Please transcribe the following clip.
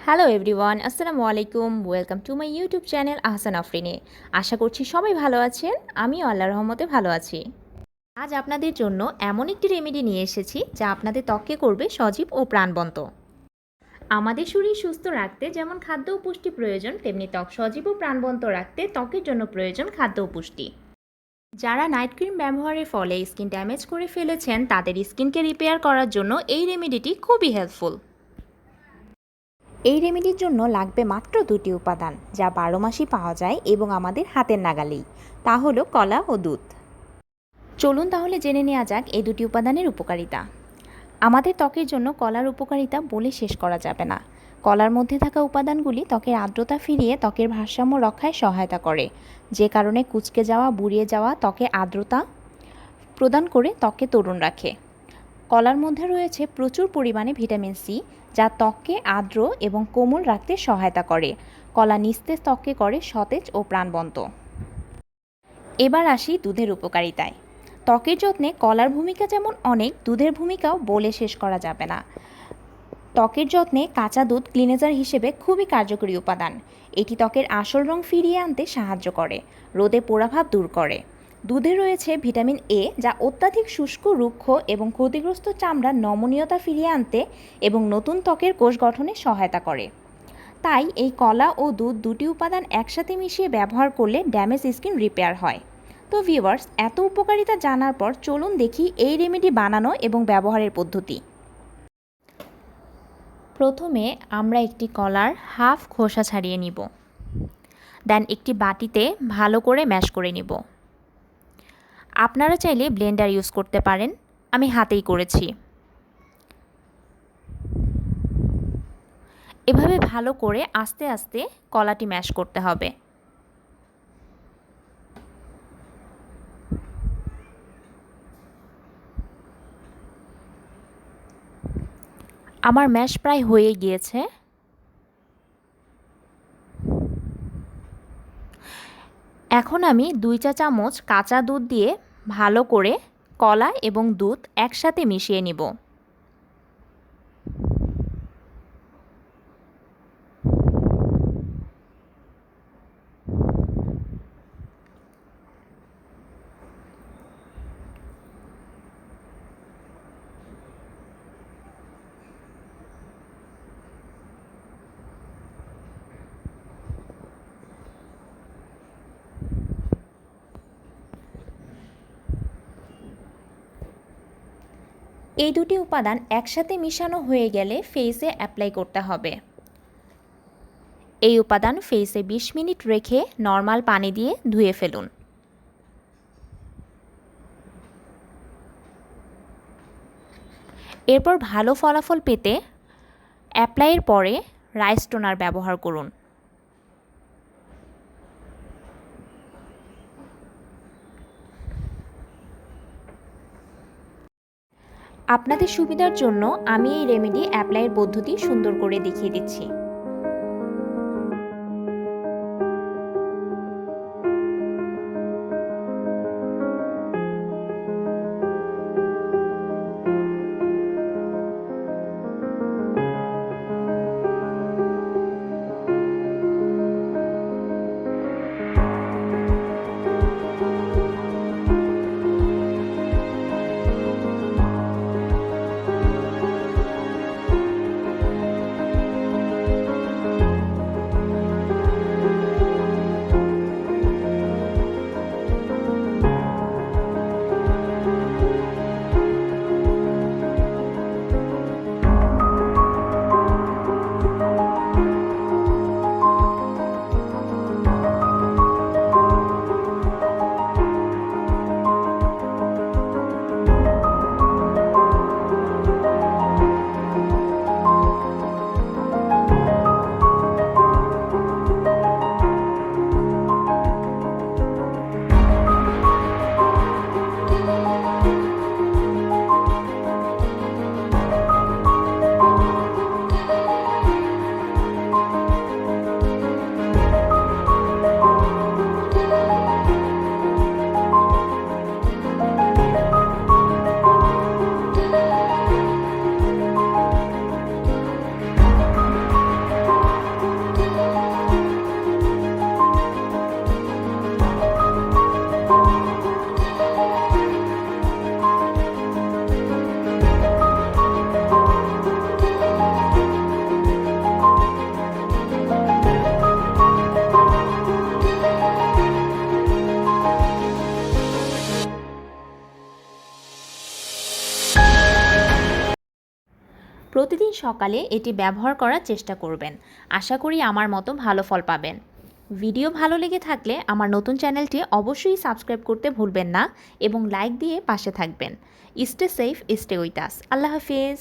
Hello everyone, আসসালামু আলাইকুম। Welcome to my YouTube channel Ahsan আফরিনে। আশা করছি সবাই ভালো আছেন। আমিও আল্লাহর রহমতে ভালো আছি। আজ আপনাদের জন্য এমন একটি রেমেডি নিয়ে এসেছি যা আপনাদের ত্বককে করবে সজীব ও প্রাণবন্ত। আমাদের শরীর সুস্থ রাখতে যেমন খাদ্য ও পুষ্টি প্রয়োজন, তেমনি ত্বক সজীব ও প্রাণবন্ত রাখতে ত্বকের জন্য প্রয়োজন খাদ্য ও পুষ্টি। যারা নাইট ক্রিম ব্যবহারের ফলে স্কিন ড্যামেজ করে ফেলেছেন, তাদের স্কিনকে রিপেয়ার করার জন্য এই রেমেডিটি খুবই হেল্পফুল। এই রেমেডির জন্য লাগবে মাত্র দুটি উপাদান, যা 12 মাসই পাওয়া যায় এবং আমাদের হাতের নাগালেই। তা হলো কলা ও দুধ। চলুন তাহলে জেনে নেওয়া যাক এই দুটি উপাদানের উপকারিতা। আমাদের ত্বকের জন্য কলার উপকারিতা বলে শেষ করা যাবে না। কলার মধ্যে থাকা উপাদানগুলি ত্বকের আর্দ্রতা ফিরিয়ে ত্বকের ভারসাম্য রক্ষায় সহায়তা করে, যে কারণে কুঁচকে যাওয়া, বুড়িয়ে যাওয়া ত্বকে আর্দ্রতা প্রদান করে ত্বককে তরুণ রাখে। কলার মধ্যে রয়েছে প্রচুর পরিমাণে ভিটামিন সি, যা ত্বককে আর্দ্র এবং কোমল রাখতে সহায়তা করে। কলা নিস্তেজ ত্বককে করে সতেজ ও প্রাণবন্ত। এবার আসি দুধের উপকারিতায়। ত্বকের যত্নে কলার ভূমিকা যেমন অনেক, দুধের ভূমিকাও বলে শেষ করা যাবে না। ত্বকের যত্নে কাঁচা দুধ ক্লিনেজার হিসেবে খুবই কার্যকরী উপাদান। এটি ত্বকের আসল রং ফিরিয়ে আনতে সাহায্য করে, রোদে পোড়াভাব দূর করে। দুধে রয়েছে ভিটামিন এ, যা অত্যাধিক শুষ্ক, রুক্ষ এবং ক্ষতিগ্রস্ত চামড়ার নমনীয়তা ফিরিয়ে আনতে এবং নতুন ত্বকের কোষ গঠনে সহায়তা করে। তাই এই কলা ও দুধ দুটি উপাদান একসাথে মিশিয়ে ব্যবহার করলে ড্যামেজ স্কিন রিপেয়ার হয়। তো ভিউয়ার্স, এত উপকারিতা জানার পর চলুন দেখি এই রেমেডি বানানো এবং ব্যবহারের পদ্ধতি। প্রথমে আমরা একটি কলার হাফ খোসা ছাড়িয়ে নিব। দেন একটি বাটিতে ভালো করে ম্যাশ করে নিব। আপনারা চাইলে ব্লেন্ডার ইউজ করতে পারেন, আমি হাতেই করেছি। এভাবে ভালো করে আস্তে আস্তে কলাটি ম্যাশ করতে হবে। আমার ম্যাশ প্রায় হয়ে গিয়েছে। এখন আমি 2 চা চামচ কাঁচা দুধ দিয়ে ভালো করে কলা এবং দুধ একসাথে মিশিয়ে নিব। এই দুটি উপাদান একসাথে মিশানো হয়ে গেলে ফেসে অ্যাপ্লাই করতে হবে। এই উপাদান ফেসে 20 মিনিট রেখে নর্মাল পানি দিয়ে ধুয়ে ফেলুন। এরপর ভালো ফলাফল পেতে অ্যাপ্লাইয়ের পরে রাইস টোনার ব্যবহার করুন। আপনাদের সুবিধার জন্য আমি এই রেমেডি অ্যাপ্লাইয়ের পদ্ধতি সুন্দর করে দেখিয়ে দিচ্ছি। প্রতিদিন সকালে এটি ব্যবহার করার চেষ্টা করবেন। আশা করি আমার মতো ভালো ফল পাবেন। ভিডিও ভালো লেগে থাকলে আমার নতুন চ্যানেলটি অবশ্যই সাবস্ক্রাইব করতে ভুলবেন না এবং লাইক দিয়ে পাশে থাকবেন। Stay safe, stay with us. Allah Hafiz.